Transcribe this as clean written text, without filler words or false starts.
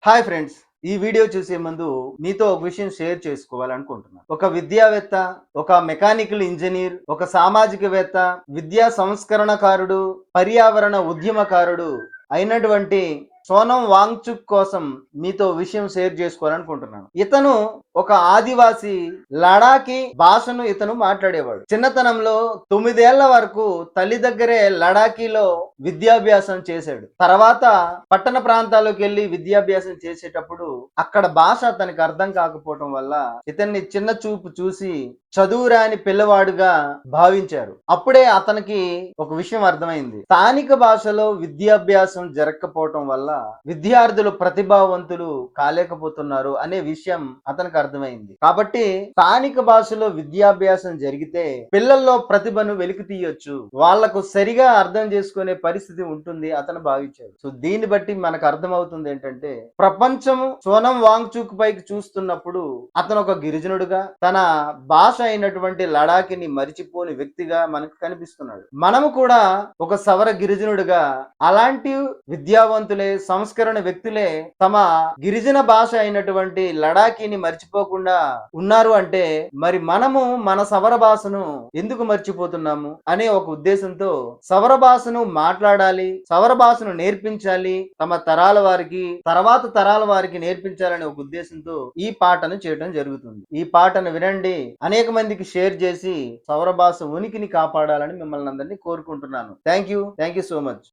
Hi friends. ఈ video చూసే ముందు మీతో ఒక విషయం షేర్ చేసుకోవాలనుకుంటున్నాను. ఒక విద్యావేత్త, ఒక మెకానికల్ ఇంజనీర్, ఒక సామాజికవేత్త, విద్యా సంస్కరణకారుడు, పర్యావరణ ఉద్యమకారుడు అయినటువంటి సోనం వాంగ్చుక్ కోసం మీతో విషయం షేర్ చేసుకోవాలనుకుంటున్నాను. ఇతను ఒక ఆదివాసి లడాకి భాషను ఇతను మాట్లాడేవాడు. చిన్నతనంలో 9 ఏళ్ల వరకు తల్లి దగ్గరే లడాకీలో విద్యాభ్యాసం చేశాడు. తర్వాత పట్టణ ప్రాంతాలకు వెళ్లి విద్యాభ్యాసం చేసేటప్పుడు అక్కడ భాష అతనికి అర్థం కాకపోవటం వల్ల ఇతన్ని చిన్న చూపు చూసి చదువురాని పిల్లవాడుగా భావించారు. అప్పుడే అతనికి ఒక విషయం అర్థమైంది. స్థానిక భాషలో విద్యాభ్యాసం జరగకపోవటం వల్ల విద్యార్థులు ప్రతిభావంతులు కాలేకపోతున్నారు అనే విషయం అతనికి అర్థమైంది. కాబట్టి స్థానిక భాషలో విద్యాభ్యాసం జరిగితే పిల్లల్లో ప్రతిభను వెలికి తీయొచ్చు, వాళ్లకు సరిగా అర్థం చేసుకునే పరిస్థితి ఉంటుంది అతను భావించాడు. సో దీన్ని బట్టి మనకు అర్థమవుతుంది ఏంటంటే, ప్రపంచం సోనం వాంగ్చుక్ పైకి చూస్తున్నప్పుడు అతను ఒక గిరిజనుడుగా తన భాష అయినటువంటి లడాకిని మరిచిపోని వ్యక్తిగా మనకు కనిపిస్తున్నాడు. మనము కూడా ఒక సవర గిరిజనుడిగా అలాంటి విద్యావంతులే, సంస్కరణ వ్యక్తులే తమ గిరిజన భాష అయినటువంటి లడాకిని మర్చిపోకుండా ఉన్నారు అంటే మరి మనము మన సవర భాషను ఎందుకు మర్చిపోతున్నాము అనే ఒక ఉద్దేశంతో సవర భాషను మాట్లాడాలి, సవర భాషను నేర్పించాలి, తమ తరాల వారికి, తర్వాత తరాల వారికి నేర్పించాలనే ఒక ఉద్దేశంతో ఈ పాటను చేయడం జరుగుతుంది. ఈ పాటను వినండి, అనేక మందికి షేర్ చేసి సౌర భాష ఉనికిని కాపాడాలని మిమ్మల్ని అందరినీ కోరుకుంటున్నాను. Thank you so much.